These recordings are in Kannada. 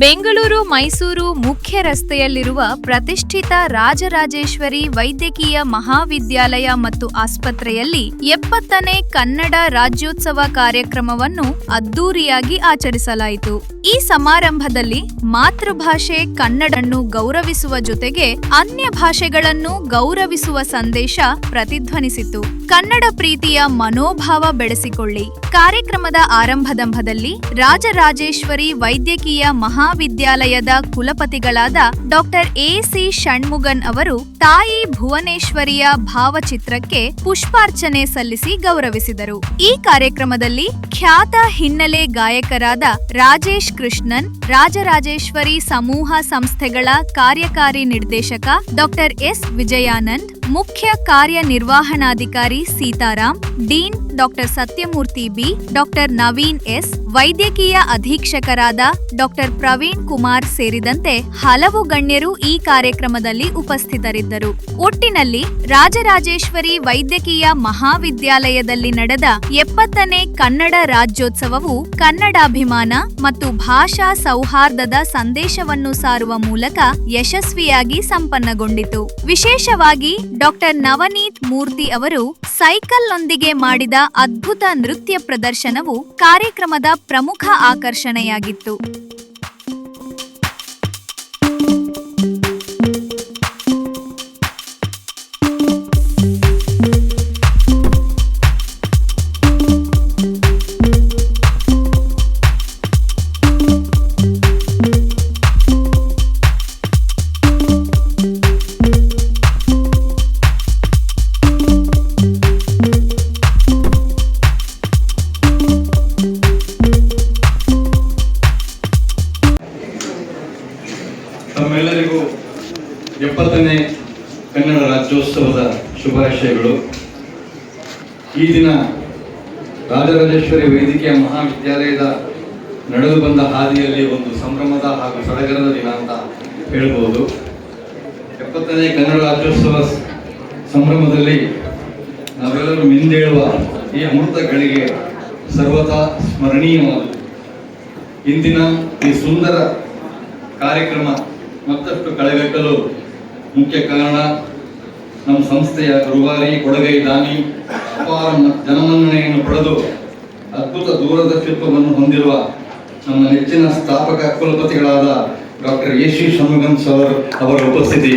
ಬೆಂಗಳೂರು ಮೈಸೂರು ಮುಖ್ಯ ರಸ್ತೆಯಲ್ಲಿರುವ ಪ್ರತಿಷ್ಠಿತ ರಾಜರಾಜೇಶ್ವರಿ ವೈದ್ಯಕೀಯ ಮಹಾವಿದ್ಯಾಲಯ ಮತ್ತು ಆಸ್ಪತ್ರೆಯಲ್ಲಿ 70ನೇ ಕನ್ನಡ ರಾಜ್ಯೋತ್ಸವ ಕಾರ್ಯಕ್ರಮವನ್ನು ಅದ್ದೂರಿಯಾಗಿ ಆಚರಿಸಲಾಯಿತು. ಈ ಸಮಾರಂಭದಲ್ಲಿ ಮಾತೃಭಾಷೆ ಕನ್ನಡನ್ನು ಗೌರವಿಸುವ ಜೊತೆಗೆ ಅನ್ಯ ಭಾಷೆಗಳನ್ನು ಗೌರವಿಸುವ ಸಂದೇಶ ಪ್ರತಿಧ್ವನಿಸಿತು. ಕನ್ನಡ ಪ್ರೀತಿಯ ಮನೋಭಾವ ಬೆಳೆಸಿಕೊಳ್ಳಿ. ಕಾರ್ಯಕ್ರಮದ ಆರಂಭದಲ್ಲಿ ರಾಜರಾಜೇಶ್ವರಿ ವೈದ್ಯಕೀಯ ಮಹಾವಿದ್ಯಾಲಯದ ಕುಲಪತಿಗಳಾದ ಡಾಕ್ಟರ್ ಎ.ಸಿ. ಷಣ್ಮುಗನ್ ಅವರು ತಾಯಿ ಭುವನೇಶ್ವರಿಯ ಭಾವಚಿತ್ರಕ್ಕೆ ಪುಷ್ಪಾರ್ಚನೆ ಸಲ್ಲಿಸಿ ಗೌರವಿಸಿದರು. ಈ ಕಾರ್ಯಕ್ರಮದಲ್ಲಿ ಖ್ಯಾತ ಹಿನ್ನೆಲೆ ಗಾಯಕರಾದ ರಾಜೇಶ್ ಕೃಷ್ಣನ್, ರಾಜರಾಜೇಶ್ವರಿ ಸಮೂಹ ಸಂಸ್ಥೆಗಳ ಕಾರ್ಯಕಾರಿ ನಿರ್ದೇಶಕ ಡಾಕ್ಟರ್ ಎಸ್. ವಿಜಯಾನಂದ್, ಮುಖ್ಯ ಕಾರ್ಯನಿರ್ವಹಣಾಧಿಕಾರಿ Sitaram, dean doctor Satyamurthy B, doctor Naveen S, ವೈದ್ಯಕೀಯ ಅಧೀಕ್ಷಕರಾದ ಡಾಕ್ಟರ್ ಪ್ರವೀಣ್ ಕುಮಾರ್ ಸೇರಿದಂತೆ ಹಲವು ಗಣ್ಯರು ಈ ಕಾರ್ಯಕ್ರಮದಲ್ಲಿ ಉಪಸ್ಥಿತರಿದ್ದರು. ಒಟ್ಟಿನಲ್ಲಿ ರಾಜರಾಜೇಶ್ವರಿ ವೈದ್ಯಕೀಯ ಮಹಾವಿದ್ಯಾಲಯದಲ್ಲಿ ನಡೆದ 70ನೇ ಕನ್ನಡ ರಾಜ್ಯೋತ್ಸವವು ಕನ್ನಡಾಭಿಮಾನ ಮತ್ತು ಭಾಷಾ ಸೌಹಾರ್ದದ ಸಂದೇಶವನ್ನು ಸಾರುವ ಮೂಲಕ ಯಶಸ್ವಿಯಾಗಿ ಸಂಪನ್ನಗೊಂಡಿತು. ವಿಶೇಷವಾಗಿ ಡಾಕ್ಟರ್ ನವನೀತ್ ಮೂರ್ತಿ ಅವರು ಸೈಕಲ್ನೊಂದಿಗೆ ಮಾಡಿದ ಅದ್ಭುತ ನೃತ್ಯ ಪ್ರದರ್ಶನವು ಕಾರ್ಯಕ್ರಮದ ಪ್ರಮುಖ ಆಕರ್ಷಣೆಯಾಗಿತ್ತು. ತಮ್ಮೆಲ್ಲರಿಗೂ 70ನೇ ಕನ್ನಡ ರಾಜ್ಯೋತ್ಸವದ ಶುಭಾಶಯಗಳು. ಈ ದಿನ ರಾಜರಾಜೇಶ್ವರಿ ವೈದ್ಯಕೀಯ ಮಹಾವಿದ್ಯಾಲಯದ ನಡೆದು ಬಂದ ಹಾದಿಯಲ್ಲಿ ಒಂದು ಸಂಭ್ರಮದ ಹಾಗೂ ಸಡಗರದ ದಿನ ಅಂತ ಹೇಳ್ಬೋದು. 70ನೇ ಕನ್ನಡ ರಾಜ್ಯೋತ್ಸವ ಸಂಭ್ರಮದಲ್ಲಿ ನಾವೆಲ್ಲರೂ ಮಿಂದೇಳುವ ಈ ಅಮೃತ ಗಳಿಗೆ ಸರ್ವತಾ ಸ್ಮರಣೀಯವಾದದ್ದು. ಇಂದಿನ ಈ ಸುಂದರ ಕಾರ್ಯಕ್ರಮ ಮತ್ತಷ್ಟು ಕಳೆಗಟ್ಟಲು ಮುಖ್ಯ ಕಾರಣ ನಮ್ಮ ಸಂಸ್ಥೆಯ ರೂವಾರಿ, ಕೊಡಗೈ ದಾನಿ, ಅಪಾರ ಜನಮನ್ನಣೆಯನ್ನು ಪಡೆದು ಅದ್ಭುತ ದೂರದರ್ಶಿತ್ವವನ್ನು ಹೊಂದಿರುವ ನಮ್ಮ ನೆಚ್ಚಿನ ಸ್ಥಾಪಕ ಕುಲಪತಿಗಳಾದ ಡಾಕ್ಟರ್ ಎ.ಸಿ. ಷಣ್ಮುಗನ್ ಸರ್ ಅವರ ಉಪಸ್ಥಿತಿ.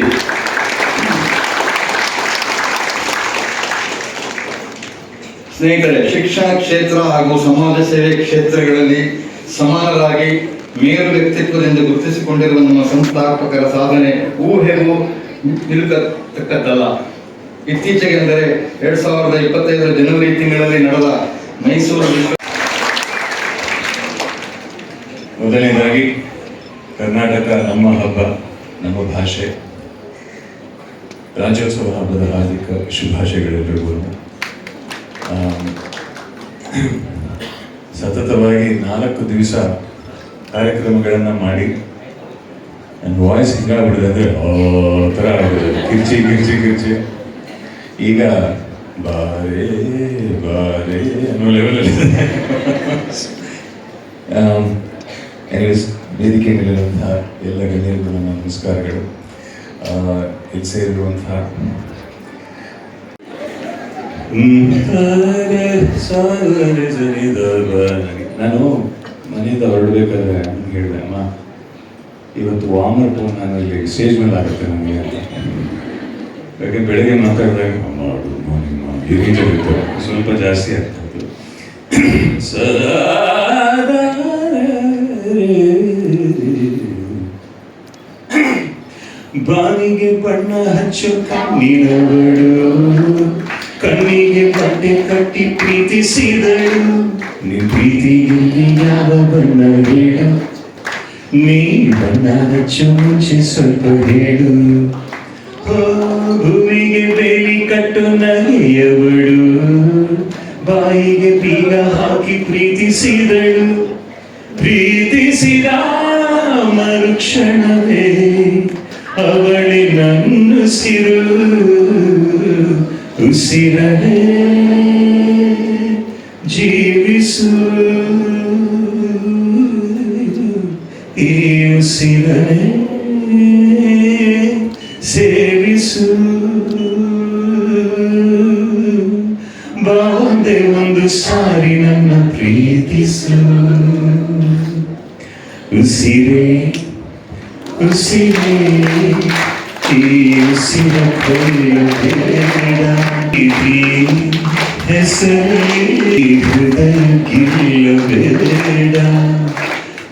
ಸ್ನೇಹಿತರೆ, ಶಿಕ್ಷಣ ಕ್ಷೇತ್ರ ಹಾಗೂ ಸಮಾಜ ಸೇವೆ ಕ್ಷೇತ್ರಗಳಲ್ಲಿ ಸಮಾನರಾಗಿ ಮೇರು ವ್ಯಕ್ತಿತ್ವದಿಂದ ಗುರುತಿಸಿಕೊಂಡಿರುವ ನಮ್ಮ ಸಂಸ್ಥಾಪಕರ ಸಾಧನೆ ಊಹೆಗೂ ನಿಲುಕತಕ್ಕದ್ದಲ್ಲ. ಇತ್ತೀಚೆಗೆ ಅಂದರೆ 2025 ಜನವರಿ ತಿಂಗಳಲ್ಲಿ ನಡೆದ ಮೈಸೂರು ಮೊದಲನೇದಾಗಿ ಕರ್ನಾಟಕ ನಮ್ಮ ಹಬ್ಬ, ನಮ್ಮ ಭಾಷೆ, ರಾಜ್ಯೋತ್ಸವ ಹಬ್ಬದ ಹಾರ್ದಿಕ ಶುಭಾಶಯಗಳೆಲ್ಲರಿಗೂ. ಸತತವಾಗಿ 4 ದಿವಸ ಕಾರ್ಯಕ್ರಮಗಳನ್ನು ಮಾಡಿ ನನ್ನ ವಾಯ್ಸ್ ಹಿಂಗಾಗ್ಬಿಡಿದೆ ಅಂದರೆ ಥರ ಆಗ್ಬಿಡಿದೆ, ಕಿರ್ಚಿ. ಈಗ ಬಾರೇ ಬಾರೇ ಅನ್ನೋ ಲೆವೆಲಲ್ಲಿ ಎನಿವೇಸ್, ವೇದಿಕೆ ಮೇಲಿರುವಂತಹ ಎಲ್ಲ ಗಣ್ಯರಿಗೂ ನನ್ನ ನಮಸ್ಕಾರಗಳು. ಇಲ್ಲಿ ಸೇರಿರುವಂತಹ ನಾನು ಮನೆಯಿಂದ ಹೊರಡಬೇಕಾದ್ರೆ ಹಂಗೆ ಹೇಳಿದೆ, ಅಮ್ಮ ಇವತ್ತು ವಾಮರ್ ಟೋನ್ ನಾನು ಇಲ್ಲಿ ಸ್ಟೇಜ್ ಮೇಲೆ ಆಗುತ್ತೆ ನನಗೆ ಅಂತ. ಯಾಕೆ ಬೆಳಗ್ಗೆ ಮಾತಾಡಿದಾಗ ಅಮ್ಮ ಗುಡ್ ಮಾರ್ನಿಂಗ್ ಈ ರೀತಿಯಾಗಿತ್ತು, ಸ್ವಲ್ಪ ಜಾಸ್ತಿ ಆಗ್ತಾಯಿತ್ತು. ಬಾನಿಗೆ ಬಣ್ಣ ಹಚ್ಚು ಕಣ್ಣಿನವಳು, ಕಣ್ಣಿಗೆ ಬಟ್ಟೆ ಕಟ್ಟಿ ಪ್ರೀತಿಸಿದಳು, ನಿನ್ ಪ್ರೀತಿಯಲ್ಲಿ ಯಾವ ಬಣ್ಣ ಹೇಳು, ನೀ ಬಣ್ಣ ಹಚ್ಚು ಮುಂಚೆ ಸ್ವಲ್ಪ ಹೇಳು. ಭೂಮಿಗೆ ಬೇಲಿ ಕಟ್ಟು ನಗೆಯವಳು, ಬಾಯಿಗೆ ಬೀಗ ಹಾಕಿ ಪ್ರೀತಿಸಿದಳು, ಪ್ರೀತಿಸಿದ ಮರುಕ್ಷಣವೇ ಅವಳೆ ನನ್ನುಸಿರು, ಉಸಿರೇ ಜೀವಿಸು ಈ ಉಸಿರನೆ ಸೇವಿಸು ಬಾಂದೆ ಒಂದು ಸಾರಿ ನನ್ನ ಪ್ರೀತಿಸು ಉಸಿರೇ ಉಸಿರೇ ಈ ಉಸಿರ ಕೊಯ್ಯಬೇಡ ಇದೇ ಹೆಸರೇ ಹೃದಯ ಗಿಲ್ಲಬೇಡ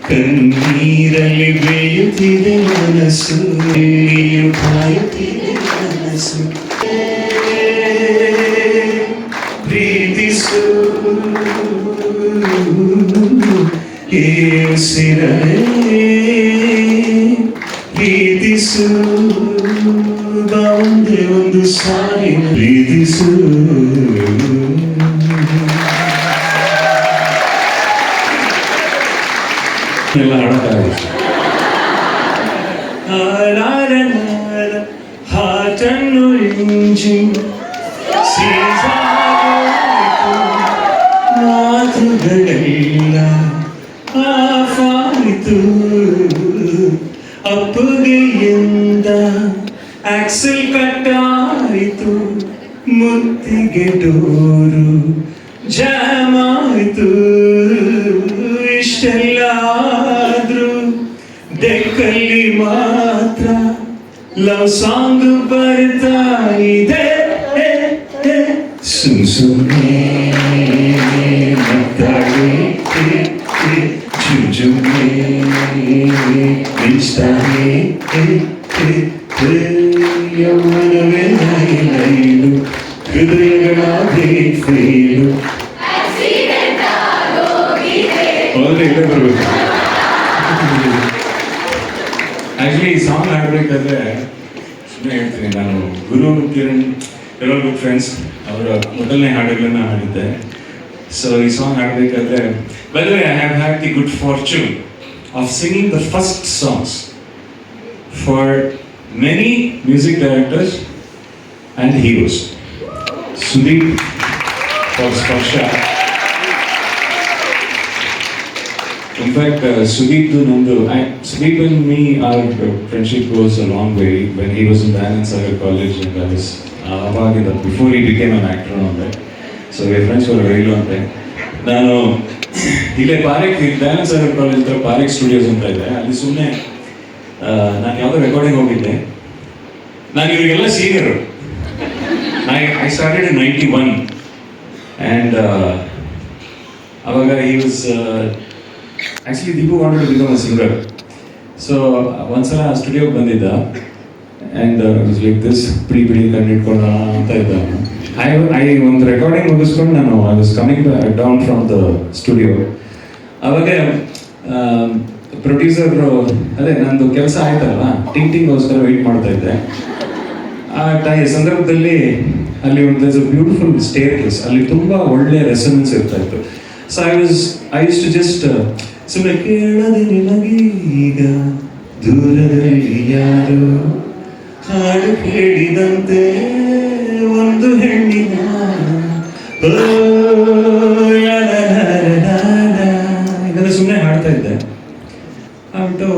ಕಣ್ಣೀರಲ್ಲಿ ಬೇಯುತ್ತಿದೆ ಮನಸ್ಸು ನೀರು ಕಾಯುತ್ತಿದೆ ಮನಸ್ಸು ಪ್ರೀತಿಸು ಈ ಉಸಿರೇ ಪ್ರೀತಿಸು ಒಂದೇ ಒಂದು ಸಾರಿ ಪ್ರೀತಿಸು ಎಲ್ಲ ಹಾಡಕ್ಕಾಗುತ್ತೆ ಹಾಟನ್ನು ಇಂಜಿನ್ ಮಾತುಗಳೆಲ್ಲ ಆಫಾಯಿತು ಅಪ್ಪುಗೆಯಿಂದ ಆಕ್ಸೆಲ್ ಕಟ್ಟಾಯಿತು ಮುತ್ತಿಗೆ ಡೋರು ಜಾಮ್ ಆಯಿತು ಇಷ್ಟೆಲ್ಲ ಆದ್ರೂ ಡೆಕ್ಕಲ್ಲಿ ಮಾತ್ರ ಲವ್ ಸಾಂಗ್ ಬರ್ತಾ ಇದೆ ಸುಮ್ಸುಮ್ಮನೆ ಮಾತಾಡಿ ಜುಜುಮ್ಮೆ ಮಿಂಚ್ತಾನೆ ಯೌವನವೇ ಲೈಲು ಹೃದಯಗಳ ಫೈಲು ಇಲ್ಲೇ ಬರಬೇಕು. ಆಕ್ಚುಲಿ ಈ ಸಾಂಗ್ ಹಾಡಬೇಕಾದ್ರೆ ಸುಮ್ಮನೆ ಹೇಳ್ತೀನಿ, ನಾನು ಗುರು ಕಿರಣ್ ಎಲ್ಲ ಗುಡ್ ಫ್ರೆಂಡ್ಸ್ ಅವರ ಮೊದಲನೇ ಹಾಡುಗಳನ್ನ ಹಾಡಿದ್ದೆ. ಸೊ ಈ song ಹಾಡಬೇಕಾದ್ರೆ by the way, I have had the good fortune of singing the first songs for many music directors and heroes. Sudeep for Sparsha. In fact, Sudeep and me, our friendship goes a long way. When he was in Dhananand Sagar College and I was before he became an actor on that. So we were friends for a very long time. ನಾನು ಇಲ್ಲೇ ಪಾರೇಕ್ ದಯಾನಂದ ಸಾಗರ್ ಕಾಲೇಜ್ ಹತ್ರ ಪಾರೇಕ್ ಸ್ಟುಡಿಯೋಸ್ ಅಂತ ಇದೆ, ಅಲ್ಲಿ ಸುಮ್ಮನೆ ನಾನು ಯಾವುದೋ ರೆಕಾರ್ಡಿಂಗ್ ಹೋಗಿದ್ದೆ. ನಾನು ಇವರಿಗೆಲ್ಲ ಸೀನಿಯರು. ಐ ಸ್ಟಾರ್ಟೆಡ್ ಇನ್ 91 ಆ್ಯಂಡ್ ಅವಾಗ ಈ was actually Deepu wanted to become a singer. So ಒಂದ್ಸಲ ಸ್ಟುಡಿಯೋಗೆ ಬಂದಿದ್ದ ಆ್ಯಂಡ್ ಲೈಕ್ ದಿಸ್ ಬಿಡಿ ಕಂಡಿಟ್ಕೊಳ್ಳೋಣ ಅಂತ ಇದ್ದ. I ಒಂದು ರೆಕಾರ್ಡಿಂಗ್ ಮುಗಿಸ್ಕೊಂಡು ನಾನು I was coming down from the studio. ಅವಾಗ ಪ್ರೊಡ್ಯೂಸರ್ ಅದೇ ನಂದು ಕೆಲಸ ಆಯ್ತಲ್ಲ, ಟಿಂಗ್ಗೋಸ್ಕರ ವೆಯ್ಟ್ ಮಾಡ್ತಾ ಇದ್ದೆ. ಆ ಸಂದರ್ಭದಲ್ಲಿ ಅಲ್ಲಿ ಒಂದು ಬ್ಯೂಟಿಫುಲ್ ಸ್ಟೇರ್ ಕೇಸ್, ಅಲ್ಲಿ ತುಂಬ ಒಳ್ಳೆ ರೆಸೊನೆನ್ಸ್ ಇರ್ತಾ ಇತ್ತು. So I use to just ಸುಮ್ಮನೆ ಕೇಳದೆ ನಿನಗೆ ಈಗ ದೂರದಲ್ಲಿ ಯಾರು ಹಾಡು ಕೇಳಿದಂತೆ ಒಂದು ಹೆಣ್ಣಿನ ಇದೆಲ್ಲ ಸುಮ್ಮನೆ ಹಾಡ್ತಾ ಇದ್ದೆ. ಆಗ್ಬಿಟ್ಟು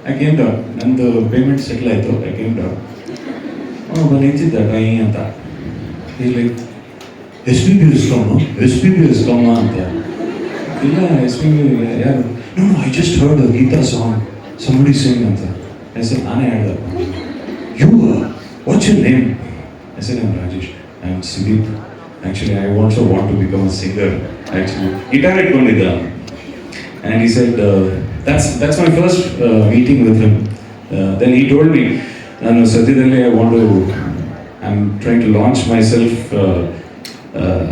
ಐ ಕೇಮ್ ಡೌನ್, ನಂದು ಪೇಮೆಂಟ್ ಸೆಟ್ಲ್ ಆಯಿತು. ಐ ಕೇಮ್ ಡೌನ್, ನಿಂತಿದ್ದ ಕೈ ಅಂತ, ಇಲ್ಲಿ ಎಸ್ ಪಿ ಬಿ ಇಸ್ಕೊಮ್ಮ ಅಂತ. ಇಲ್ಲ ಎಸ್ ಪಿ ಬಿ ಯಾರು? No I just heard Geetha song somebody sing ಅಂತ. ಹೆಸರು ನಾನೇ ಹೇಳ್ದೆ. You what's your name? I said, I'm Rajesh. I'm Sudeep. Actually, I also want to become a singer. Actually, guitar at Kondida. And he said, that's my first meeting with him. Then he told me, I'm trying to launch myself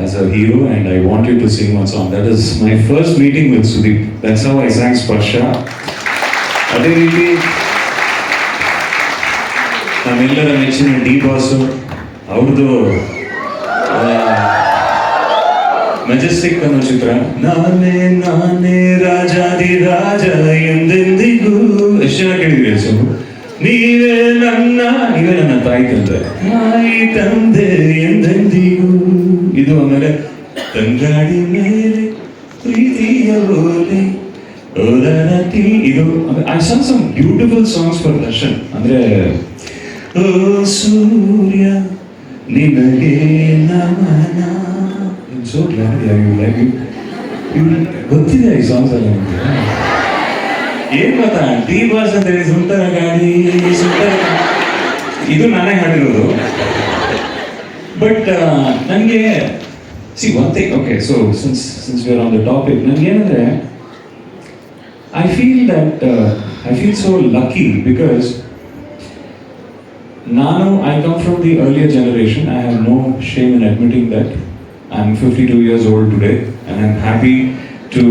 as a hero and I want you to sing one song. That is my first meeting with Sudeep. That's how I sang Sparsha. ಅದೇ ರೀತಿ ನಮ್ಮೆಲ್ಲರ ನೆಚ್ಚಿನ ಡಿ ಬಾಸು ಅವ್ರದ್ದು ಮೆಜೆಸ್ಟಿಕ್ ಅನ್ನೋ ಚಿತ್ರ. ನಾನೇ ರಾಜಾದಿ ರಾಜ ಎಂದೆಂದಿಗೂ, ಎಷ್ಟು ಜನ ಕೇಳಿದ್ರಿ ಹೆಸರು? ನೀವೇ ನನ್ನ ತಾಯಿ ತಂದೆ ಎಂದೆಂದಿಗೂ. ಇದು ಆಮೇಲೆ ತಂಗಾಡಿ ಮೇಲೆ ಪ್ರೀತಿಯ ಬೋಲೆ ಇದು I song some beautiful songs for Darshan. ಅಂದ್ರೆ ಓ ಸೂರ್ಯ ನಿನಗೆ ನಮನ. ಸೋ ಗ್ಲಾಡ್ ಯು ಲೈಕ್ ಗೊತ್ತಿದೆ ಈ ಸಾಂಗ್ಸ್ ಎಲ್ಲ ನಿಮಗೆ. ಏನ್ ಗೊತ್ತಾ, ಟಿ ಬಾಸ್ ಅಂತ ಹೇಳಿ ಸುಂಟರ ಗಾಡಿ ಸುಂಟರ, ಇದು ನಾನೇ ಹಾಡಿರೋದು. ಬಟ್ ನನಗೆ see one thing, okay, so since we are on the topic, ನನಗೇನಂದ್ರೆ I feel so lucky because I come from the earlier generation. I have no shame in admitting that. I'm 52 years old today and I'm happy to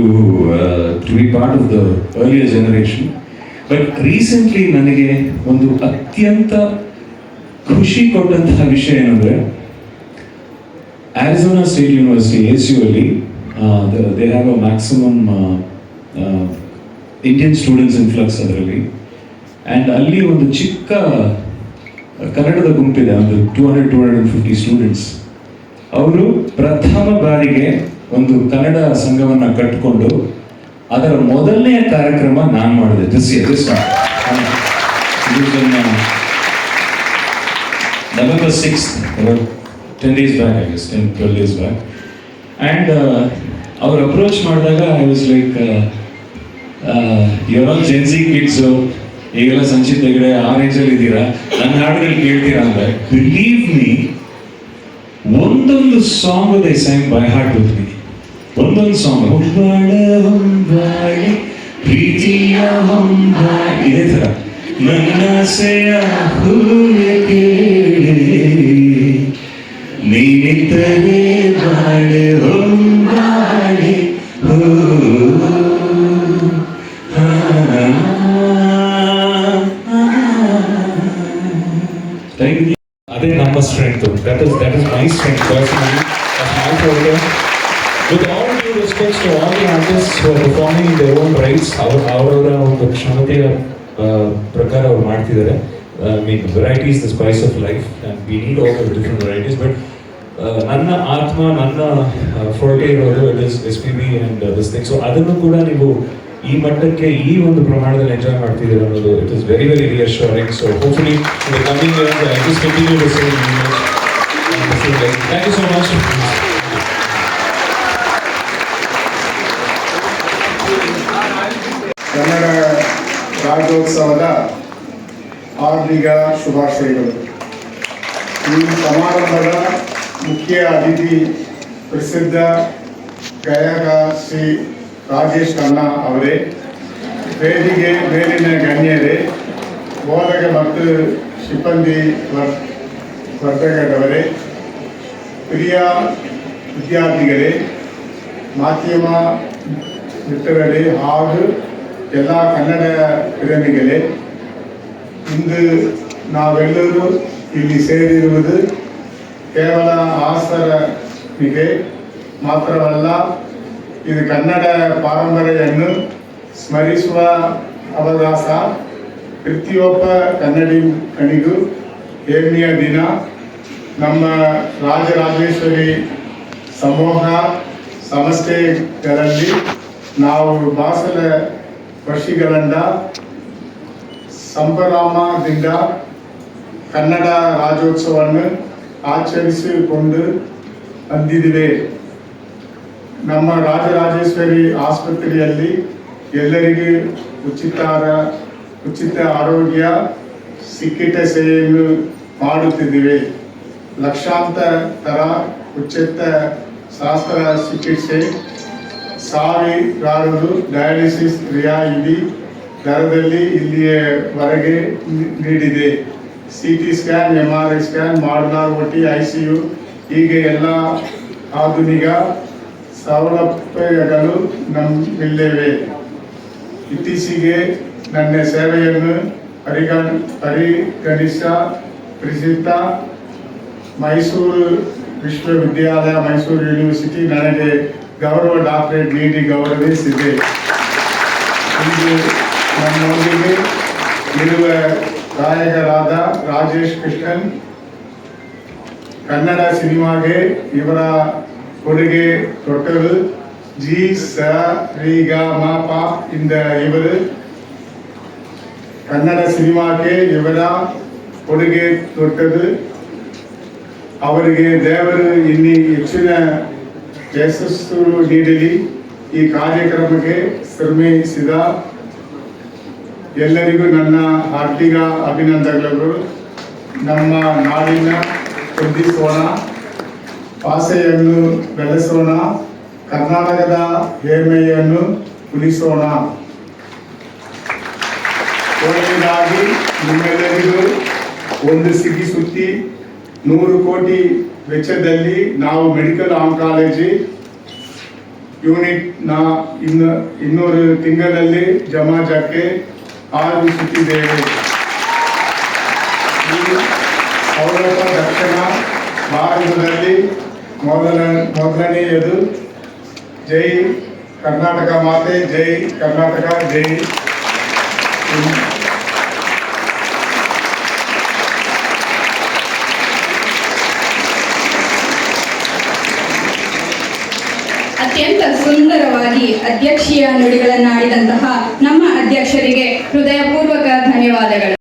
be part of the earlier generation. But recently ನನಗೆ ಒಂದು ಅತ್ಯಂತ ಖುಷಿ ಕೊಟ್ಟಂತಹ ವಿಷಯ ಏನಂದ್ರೆ, Arizona State University ASU ಅಲ್ಲಿ they have a maximum Indian students influx ಅದರಲ್ಲಿ. ಆ್ಯಂಡ್ ಅಲ್ಲಿ ಒಂದು ಚಿಕ್ಕ ಕನ್ನಡದ ಗುಂಪಿದೆ, ಒಂದು 250 ಸ್ಟೂಡೆಂಟ್ಸ್. ಅವರು ಪ್ರಥಮ ಬಾರಿಗೆ ಒಂದು ಕನ್ನಡ ಸಂಘವನ್ನು ಕಟ್ಟಿಕೊಂಡು ಅದರ ಮೊದಲನೆಯ ಕಾರ್ಯಕ್ರಮ ನಾನು ಮಾಡಿದೆ November 6th, 10 days back, I guess, 10-12 days back. And ಅವ್ರು ಅಪ್ರೋಚ್ ಮಾಡಿದಾಗ I was like, you're all Gen Z kids, ಈಗೆಲ್ಲ ಸಂಚಿತ್ ಹೆಗಡೆ ಆ ರೇಂಜಲ್ಲಿ ಇದ್ದೀರಾ, ನನ್ನ ಹಾಡುಗಳು ಕೇಳ್ತೀರಾ ಅಂದ್ರೆ, ಬಿಲೀವ್ ಮೀ, ಒಂದೊಂದು song they sang by heart with me. ಒಂದೊಂದು ಸಾಂಗ್ ಪ್ರೀತಿಯ ಹೊಂಬಾಳೆ, ಇದೇ ಥರ ನನ್ನಸೆಯ ಹೂವೆ ಕೇಳಿ ನೀನಿದ್ದರೆ ಬಾಳೆ ಹೊಂಬಾಳೆ ಹೋ. ಅದೇ ನಮ್ಮ strength. That is my strength personally. That's my program. With all due respect to all the artists who are performing in their own rights, ಅವರವರ ಒಂದು ಕ್ಷಮತೆಯ ಪ್ರಕಾರ ಅವ್ರು ಮಾಡ್ತಿದ್ದಾರೆ. I mean, variety is the spice of life and we need all the different varieties. But ನನ್ನ ಆತ್ಮ, ನನ್ನ ಫೋರ್ಟೆ ಇರೋದು it is SPB and this thing. So ಅದನ್ನು ಕೂಡ ನೀವು ಈ ಮಟ್ಟಕ್ಕೆ ಈ ಒಂದು ಪ್ರಮಾಣದಲ್ಲಿ ಎಂಜಾಯ್ ಮಾಡ್ತಿದ್ದೀರ ಅನ್ನೋದು it is very very reassuring. So hopefully in the coming years I just continue the same image. Thank you so much. Kannada ರಾಜ್ಯೋತ್ಸವದ ಹಾರ್ದಿಕ ಶುಭಾಶಯಗಳು. ಈ ಸಮಾರಂಭದ ಮುಖ್ಯ ಅತಿಥಿ ಪ್ರಸಿದ್ಧ ಗಾಯಕ ಶ್ರೀ ರಾಜೇಶ್ ಖನ್ನಾ ಅವರೇ, ವೇದಿಕೆ ಮೇಲಿನ ಗಣ್ಯರೇ, ಬೋಧಕ ಮತ್ತು ಸಿಬ್ಬಂದಿ ವರ್ಗದವರೇ, ಪ್ರಿಯ ವಿದ್ಯಾರ್ಥಿಗಳೇ, ಮಾಧ್ಯಮ ಮಿತ್ರರೇ ಹಾಗೂ ಎಲ್ಲ ಕನ್ನಡ ಪ್ರೇಮಿಗಳೇ, ಇಂದು ನಾವೆಲ್ಲರೂ ಇಲ್ಲಿ ಸೇರಿರುವುದು ಕೇವಲ ಆಸರನಿಗೆ ಮಾತ್ರವಲ್ಲ, ಇದು ಕನ್ನಡ ಪರಂಪರೆಯನ್ನು ಸ್ಮರಿಸುವ ಅವಕಾಶ. ಪ್ರತಿಯೊಬ್ಬ ಕನ್ನಡಿಗನಿಗೂ ಹೆಮ್ಮೆಯ ದಿನ. ನಮ್ಮ ರಾಜರಾಜೇಶ್ವರಿ ಸಮೂಹ ಸಂಸ್ಥೆಗಳಲ್ಲಿ ನಾವು ಬಾಸಲ ವರ್ಷಗಳಿಂದ ಸಂಭ್ರಮದಿಂದ ಕನ್ನಡ ರಾಜ್ಯೋತ್ಸವವನ್ನು ಆಚರಿಸಿಕೊಂಡು ಬಂದಿದ್ದೇವೆ. ನಮ್ಮ ರಾಜರಾಜೇಶ್ವರಿ ಆಸ್ಪತ್ರೆಯಲ್ಲಿ ಎಲ್ಲರಿಗೂ ಉಚಿತ ಆರೋಗ್ಯ ಸಿಕ್ಕಿಟ ಸೇವೆಯನ್ನು ಮಾಡುತ್ತಿದ್ದೇವೆ. ಲಕ್ಷಾಂತರ ಉಚಿತ ಶಾಸ್ತ್ರ ಚಿಕಿತ್ಸೆ, ಸಾವಿರಾರು ಡಯಾಲಿಸಿಸ್ ರಿಯಾಯಿತಿ ದರದಲ್ಲಿ ಇಲ್ಲಿಯವರೆಗೆ ನೀಡಿದೆ. CT scan, MRI scan, modular OT, ICU ಹೀಗೆ ಎಲ್ಲ ಆಧುನಿಕ ಸೌಲಭ್ಯಗಳು ನಮ್ಮಲ್ಲಿವೆ. ಇತ್ತೀಚೆಗೆ ನನ್ನ ಸೇವೆಯನ್ನು ಪರಿಗಣಿಸಿದ ಪ್ರಸಿದ್ಧ ಮೈಸೂರು ವಿಶ್ವವಿದ್ಯಾಲಯ, ಮೈಸೂರು ಯೂನಿವರ್ಸಿಟಿ ನನಗೆ ಗೌರವ ಡಾಕ್ಟರೇಟ್ ನೀಡಿ ಗೌರವಿಸಿದೆ. ಇಂದು ನಮ್ಮೊಂದಿಗೆ ಇರುವ ಗಾಯಕರಾದ ರಾಜೇಶ್ ಕೃಷ್ಣನ್, ಕನ್ನಡ ಸಿನಿಮಾಗೆ ಇವರ ಕೊಡುಗೆ ಕೊಟ್ಟರು ಜಿ ಸ ರಿ ಗ ಮ ಪ ಇಂದ ಇವರು ಕನ್ನಡ ಸಿನಿಮಾಕ್ಕೆ ಇವರ ಕೊಡುಗೆ ದೊಡ್ಡದು. ಅವರಿಗೆ ದೇವರು ಇನ್ನೂ ಹೆಚ್ಚಿನ ಯಶಸ್ಸು ನೀಡಲಿ. ಈ ಕಾರ್ಯಕ್ರಮಕ್ಕೆ ಶ್ರಮಿಸಿದ ಎಲ್ಲರಿಗೂ ನನ್ನ ಹಾರ್ದಿಕ ಅಭಿನಂದನೆಗಳು. ನಮ್ಮ ನಾಡಿನ ವೃದ್ಧಿಸೋಣ, ಭಾಷೆಯನ್ನು ಬೆಳೆಸೋಣ, ಕರ್ನಾಟಕದ ಹೆಮ್ಮೆಯನ್ನು ಉಳಿಸೋಣ. ಕೊನೆಯದಾಗಿ ನಿಮ್ಮೆಲ್ಲರಿಗೂ ಒಂದು ಸಿಗಿ ಸುದ್ದಿ. 100 ಕೋಟಿ ವೆಚ್ಚದಲ್ಲಿ ನಾವು ಮೆಡಿಕಲ್ ಆಂಕಾಲಜಿ ಯೂನಿಟ್ 200 ತಿಂಗಳಲ್ಲಿ ಜಮಾಜಕ್ಕೆ ಆರಂಭಿಸುತ್ತಿದ್ದೇವೆ. ಈ ಸೌಲಭ್ಯ ದಕ್ಷಿಣ ಭಾರತದಲ್ಲಿ ಮೊದಲನೆಯದು. ಜೈ ಕರ್ನಾಟಕ ಮಾತೆ, ಜೈ ಕರ್ನಾಟಕ, ಜೈ. ಅತ್ಯಂತ ಸುಂದರವಾಗಿ ಅಧ್ಯಕ್ಷೀಯ ನುಡಿಗಳನ್ನಾಡಿದಂತಹ ನಮ್ಮ ಅಧ್ಯಕ್ಷರಿಗೆ ಹೃದಯಪೂರ್ವಕ ಧನ್ಯವಾದಗಳು.